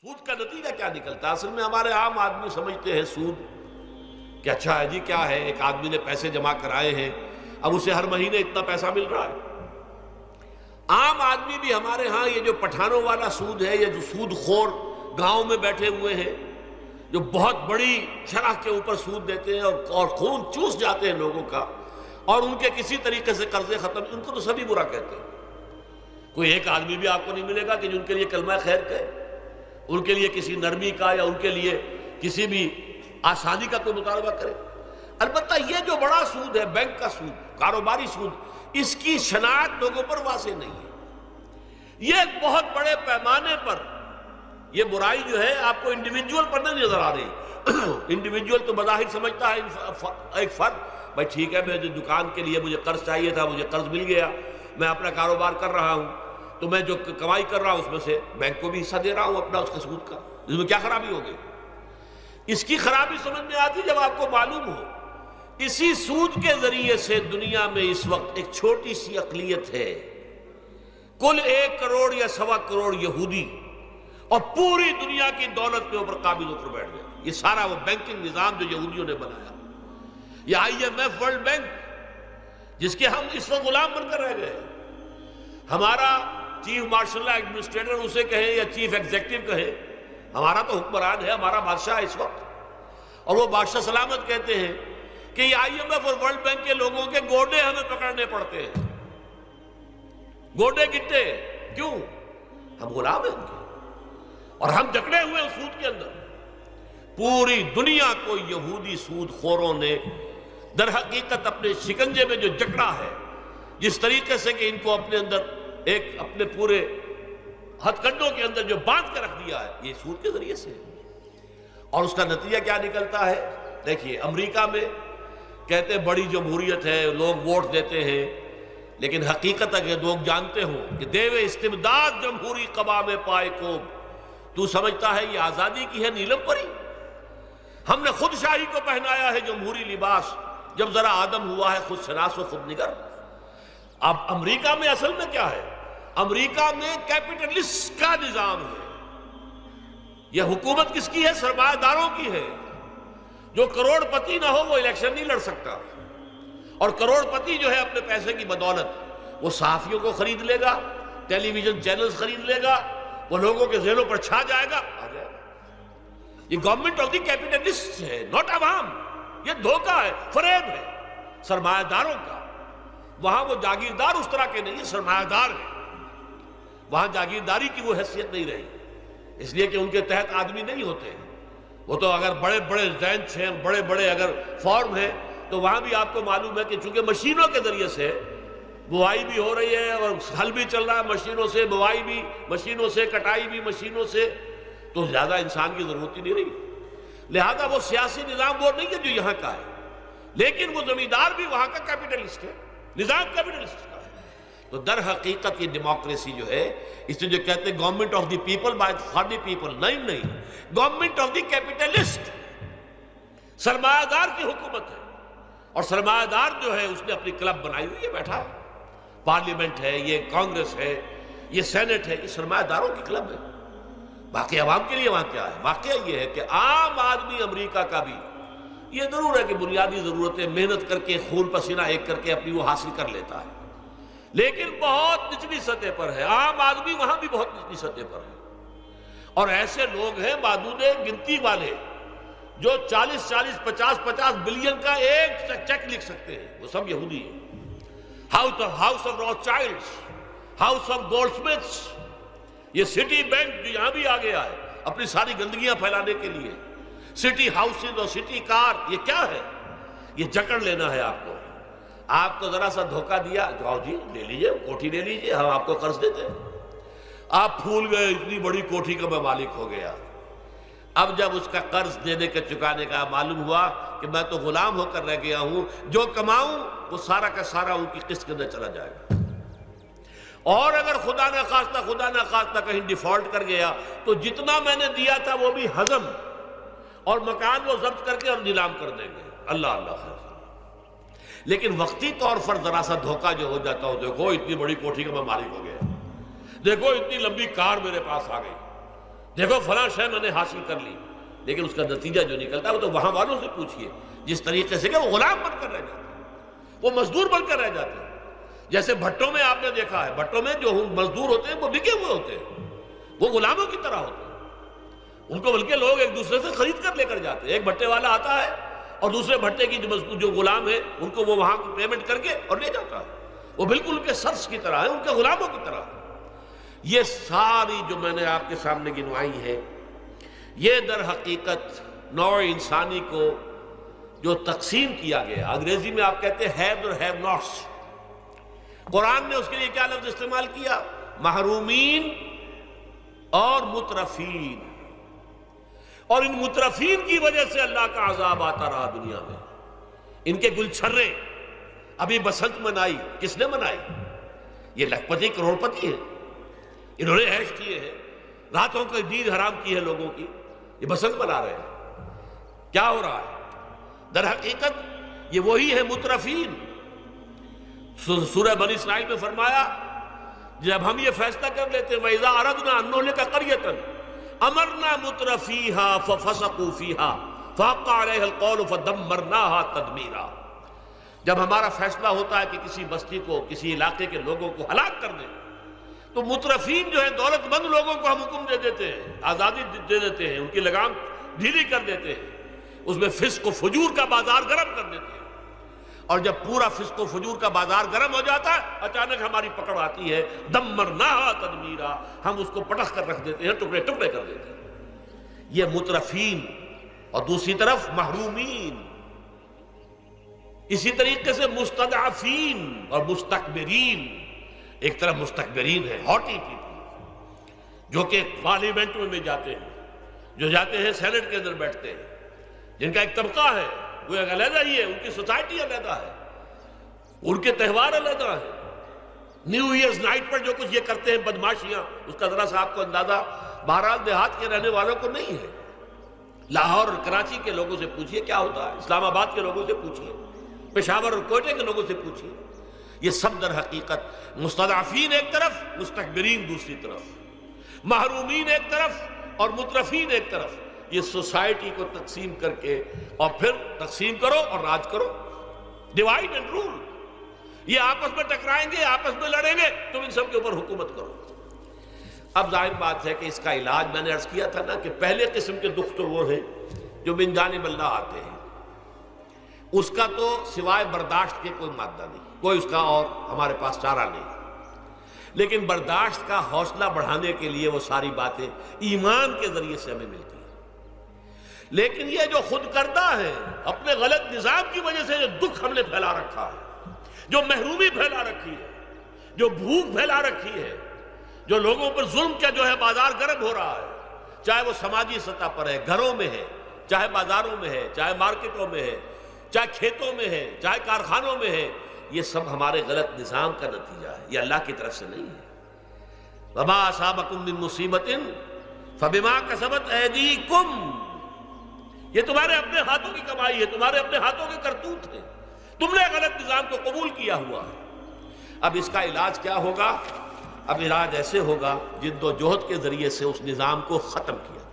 سود کا نتیجہ کیا نکلتا ہے؟ اصل میں ہمارے عام آدمی سمجھتے ہیں سود کہ اچھا ہے جی، کیا ہے، ایک آدمی نے پیسے جمع کرائے ہیں، اب اسے ہر مہینے اتنا پیسہ مل رہا ہے۔ عام آدمی بھی ہمارے ہاں یہ جو پٹھانوں والا سود ہے، یہ جو سود خور گاؤں میں بیٹھے ہوئے ہیں جو بہت بڑی شرح کے اوپر سود دیتے ہیں اور خون چوس جاتے ہیں لوگوں کا، اور ان کے کسی طریقے سے قرضے ختم، ان کو تو سبھی برا کہتے ہیں۔ کوئی ایک آدمی بھی آپ کو نہیں ملے گا کہ جن کے لیے کلمہ خیر کہے، ان کے لیے کسی نرمی کا یا ان کے لیے کسی بھی آسانی کا کوئی مطالبہ کرے۔ البتہ یہ جو بڑا سود ہے، بینک کا سود، کاروباری سود، اس کی شناخت لوگوں پر واضح نہیں ہے۔ یہ ایک بہت بڑے پیمانے پر یہ برائی جو ہے آپ کو انڈیویجول پر نہیں نظر آ رہی۔ انڈیویجول تو بظاہر سمجھتا ہے ایک فرد، بھائی ٹھیک ہے، میں جو دکان کے لیے مجھے قرض چاہیے تھا، مجھے قرض مل گیا، میں اپنا کاروبار کر رہا ہوں، تو میں جو کمائی کر رہا ہوں اس میں سے بینک کو بھی حصہ دے رہا ہوں اپنا، اس کے سود کا، اس میں کیا خرابی ہو گئی؟ اس کی خرابی سمجھ میں آتی جب آپ کو معلوم ہو اسی سود کے ذریعے سے دنیا میں اس وقت ایک چھوٹی سی اقلیت ہے، کل 1 کروڑ یا 1.25 کروڑ یہودی، اور پوری دنیا کی دولت کے اوپر قابض ہو کر بیٹھ گئے۔ یہ سارا وہ بینکنگ نظام جو یہودیوں نے بنایا، یہ IMF ورلڈ بینک جس کے ہم اس وقت غلام بن کر رہ گئے۔ ہمارا چیف مارشل ایڈمنسٹریٹر اسے کہیں یا چیف ایگزیکٹو کہیں، ہمارا تو حکمران ہے، ہمارا بادشاہ اس وقت، اور وہ بادشاہ سلامت کہتے ہیں کہ یہ IMF اور ورلڈ بینک کے لوگوں کے گوڈے ہمیں پکڑنے پڑتے ہیں، گوڈے گٹے، کیوں؟ ہم غلام ہیں ان کے، اور ہم جکڑے ہوئے ہیں سود کے اندر۔ پوری دنیا کو یہودی سود خوروں نے در حقیقت اپنے شکنجے میں جو جکڑا ہے، جس طریقے سے کہ ان کو اپنے اندر ایک اپنے پورے ہتھ کنڈوں کے اندر جو باندھ کے رکھ دیا ہے، یہ سود کے ذریعے سے۔ اور اس کا نتیجہ کیا نکلتا ہے؟ دیکھیے، امریکہ میں کہتے ہیں بڑی جمہوریت ہے، لوگ ووٹ دیتے ہیں، لیکن حقیقت اگر لوگ جانتے ہوں کہ دیو استبداد جمہوری قبا میں پائے کو، تو سمجھتا ہے یہ آزادی کی ہے نیلم پری؟ ہم نے خود شاہی کو پہنایا ہے جمہوری لباس، جب ذرا آدم ہوا ہے خود شناس و خود نگر۔ اب امریکہ میں اصل میں کیا ہے؟ امریکہ میں کیپٹلسٹ کا نظام ہے۔ یہ حکومت کس کی ہے؟ سرمایہ داروں کی ہے۔ جو کروڑ پتی نہ ہو وہ الیکشن نہیں لڑ سکتا، اور کروڑ پتی جو ہے اپنے پیسے کی بدولت وہ صحافیوں کو خرید لے گا، ٹیلی ویژن چینلز خرید لے گا، وہ لوگوں کے ذہنوں پر چھا جائے گا، آ جائے گا۔ یہ گورنمنٹ آف دی کیپٹلسٹ ہے، ناٹ عوام۔ یہ دھوکہ ہے، فریب ہے سرمایہ داروں کا۔ وہاں وہ جاگیردار اس طرح کے نہیں، سرمایہ دار ہیں۔ وہاں جاگیرداری کی وہ حیثیت نہیں رہی، اس لیے کہ ان کے تحت آدمی نہیں ہوتے۔ وہ تو اگر بڑے بڑے رینچ ہیں، بڑے بڑے اگر فارم ہیں، تو وہاں بھی آپ کو معلوم ہے کہ چونکہ مشینوں کے ذریعے سے بوائی بھی ہو رہی ہے اور ہل بھی چل رہا ہے مشینوں سے، بوائی بھی مشینوں سے، کٹائی بھی مشینوں سے، تو زیادہ انسان کی ضرورت ہی نہیں رہی۔ لہذا وہ سیاسی نظام وہ نہیں ہے جو یہاں کا ہے، لیکن وہ زمیندار بھی وہاں کا کیپٹلسٹ ہے، نظام کیپٹلسٹ کا ہے۔ تو در حقیقت یہ ڈیموکریسی جو ہے، اس سے جو کہتے ہیں government of the people by for the people, نہیں، گورنمنٹ آف دی کیپٹلسٹ، سرمایہ دار کی حکومت ہے۔ اور سرمایہ دار جو ہے اس نے اپنی کلب بنائی ہوئی ہے، بیٹھا ہے، پارلیمنٹ ہے، یہ کانگریس ہے، یہ سینٹ ہے، یہ سرمایہ داروں کی کلب ہے۔ باقی عوام کے لیے وہاں کیا ہے؟ واقعہ یہ ہے کہ عام آدمی امریکہ کا بھی یہ ضرور ہے کہ بنیادی ضرورتیں محنت کر کے، خون پسینہ ایک کر کے اپنی وہ حاصل کر لیتا ہے، لیکن بہت نچلی سطح پر ہے۔ عام آدمی وہاں بھی بہت نچلی سطح پر ہے، اور ایسے لوگ ہیں معدود گنتی والے جو 40 50 بلین کا ایک چیک لکھ سکتے ہیں، وہ سب یہودی ہیں۔ House of Rothschilds, house of goldsmiths, یہ سٹی بینک جو یہاں بھی آ گیا ہے اپنی ساری گندگیاں پھیلانے کے لیے، سٹی ہاؤسز اور سٹی کار، یہ کیا ہے؟ یہ جکڑ لینا ہے آپ کو۔ آپ کو ذرا سا دھوکہ دیا، جاؤ جی لے لیجئے، کوٹھی لے لیجئے، ہم آپ کو قرض دیتے ہیں۔ آپ پھول گئے، اتنی بڑی کوٹھی کا میں مالک ہو گیا۔ اب جب اس کا قرض دینے کے چکانے کا معلوم ہوا کہ میں تو غلام ہو کر رہ گیا ہوں، جو کماؤں وہ سارا کا سارا ان کی قسط کے اندر چلا جائے گا، اور اگر خدا نہ خواستہ کہیں ڈیفالٹ کر گیا تو جتنا میں نے دیا تھا وہ بھی ہضم، اور مکان وہ ضبط کر کے اور نیلام کر دیں گے۔ اللہ خیر۔ لیکن وقتی طور پر ذرا سا دھوکہ جو ہو جاتا ہو، دیکھو اتنی بڑی کوٹھی کا میں مالک ہو گیا، دیکھو اتنی لمبی کار میرے پاس آ گئی، دیکھو فلاں شے میں نے حاصل کر لی، لیکن اس کا نتیجہ جو نکلتا ہے وہ تو وہاں والوں سے پوچھئے جس طریقے سے کہ وہ غلام بن کر رہ جاتے ہیں، وہ مزدور بن کر رہ جاتے ہیں۔ جیسے بھٹوں میں آپ نے دیکھا ہے، بھٹوں میں جو مزدور ہوتے ہیں وہ بکے ہوئے ہوتے ہیں، وہ غلاموں کی طرح ہوتے ہیں، ان کو بلکہ لوگ ایک دوسرے سے خرید کر لے کر جاتے ہیں۔ ایک بھٹے والا آتا ہے اور دوسرے بھٹے کی جو غلام ہے ان کو وہ وہاں پیمنٹ کر کے اور لے جاتا ہے، وہ بالکل ان کے سرس کی طرح ہے، ان کے غلاموں کی طرح ہے۔ یہ ساری جو میں نے آپ کے سامنے گنوائی ہے، یہ در حقیقت نوع انسانی کو جو تقسیم کیا گیا، انگریزی میں آپ کہتے ہیں ہیو اور ہیو ناٹس، قرآن نے اس کے لیے کیا لفظ استعمال کیا؟ محرومین اور مترفین۔ اور ان مترفین کی وجہ سے اللہ کا عذاب آتا رہا دنیا میں۔ ان کے گلچھرے ابھی بسنت منائی، کس نے منائی؟ یہ لکھپتی کروڑ پتی ہیں، انہوں نے عیش کیے ہیں، راتوں کو نیند حرام کی ہے لوگوں کی، یہ بسنت منا رہے ہیں۔ کیا ہو رہا ہے؟ در حقیقت یہ وہی ہے مترفین۔ سورہ بنی اسرائیل میں فرمایا جب ہم یہ فیصلہ کر لیتے ہیں وَإِذَا أَرَدْنَا أَن نُهْلِكَ قَرْيَةً أَمَرْنَا مُتْرَفِيهَا فَفَسَقُوا فِيهَا فَحَقَّ عَلَيْهَا الْقَوْلُ فَدَمَّرْنَاهَا تَدْمِيرًا۔ جب ہمارا فیصلہ ہوتا ہے کہ کسی بستی کو، کسی علاقے کے لوگوں کو ہلاک کر دیں، تو مترفین جو ہے دولت مند لوگوں کو ہم حکم دے دیتے ہیں، آزادی دے دیتے ہیں، ان کی لگام ڈھیلی کر دیتے ہیں، اس میں فسق و فجور کا بازار گرم کر دیتے ہیں۔ اور جب پورا فسق و فجور کا بازار گرم ہو جاتا ہے، اچانک ہماری پکڑ آتی ہے، دمرناہا تدمیرا، ہم اس کو پٹخ کر رکھ دیتے ہیں، ٹکڑے ٹکڑے کر دیتے ہیں۔ یہ مترفین، اور دوسری طرف محرومین، اسی طریقے سے مستضعفین اور مستکبرین۔ ایک طرف مستکبرین ہے، ہاٹی پیپل، جو کہ پارلیمنٹ میں جاتے ہیں، جو جاتے ہیں سینٹ کے اندر بیٹھتے ہیں، جن کا ایک طبقہ ہے، وہ ایک علیحدہ ہی ہے، ان کی سوسائٹی علیحدہ ہے، ان کے تہوار علیحدہ ہے۔ نیو ایئرز نائٹ پر جو کچھ یہ کرتے ہیں بدماشیاں، اس کا ذرا سا آپ کو اندازہ بہرحال دیہات کے رہنے والوں کو نہیں ہے۔ لاہور اور کراچی کے لوگوں سے پوچھئے کیا ہوتا ہے، اسلام آباد کے لوگوں سے پوچھئے، پشاور اور کوئٹے کے لوگوں سے پوچھئے، یہ سب در حقیقت مستضعفین ایک طرف، مستکبرین دوسری طرف، محرومین ایک طرف اور مترفین ایک طرف، یہ سوسائٹی کو تقسیم کر کے اور پھر تقسیم کرو اور راج کرو، ڈیوائیڈ اینڈ رول۔ یہ آپس میں ٹکرائیں گے، آپس میں لڑیں گے، تم ان سب کے اوپر حکومت کرو۔ اب ظاہر بات ہے کہ اس کا علاج میں نے عرض کیا تھا نا کہ پہلے قسم کے دکھ تو وہ ہیں جو من جانب اللہ آتے ہیں، اس کا تو سوائے برداشت کے کوئی مادہ نہیں، کوئی اس کا اور ہمارے پاس چارہ نہیں، لیکن برداشت کا حوصلہ بڑھانے کے لیے وہ ساری باتیں ایمان کے ذریعے سے ہمیں ملتی ہیں۔ لیکن یہ جو خود کردہ ہے، اپنے غلط نظام کی وجہ سے جو دکھ ہم نے پھیلا رکھا ہے، جو محرومی پھیلا رکھی ہے، جو بھوک پھیلا رکھی ہے، جو لوگوں پر ظلم کا جو ہے بازار گرم ہو رہا ہے، چاہے وہ سماجی سطح پر ہے، گھروں میں ہے، چاہے بازاروں میں ہے، چاہے مارکیٹوں میں ہے، چاہے کھیتوں میں ہے، چاہے کارخانوں میں ہے، یہ سب ہمارے غلط نظام کا نتیجہ ہے، یہ اللہ کی طرف سے نہیں ہے۔ وَمَا أَصَابَكُم مِّن مُّصِيبَةٍ فَبِمَا كَسَبَتْ أَيْدِيكُمْ، یہ تمہارے اپنے ہاتھوں کی کمائی ہے، تمہارے اپنے ہاتھوں کے کرتوت ہیں، تم نے غلط نظام کو قبول کیا ہوا ہے۔ اب اس کا علاج کیا ہوگا؟ اب علاج ایسے ہوگا جد و جہد کے ذریعے سے اس نظام کو ختم کیا۔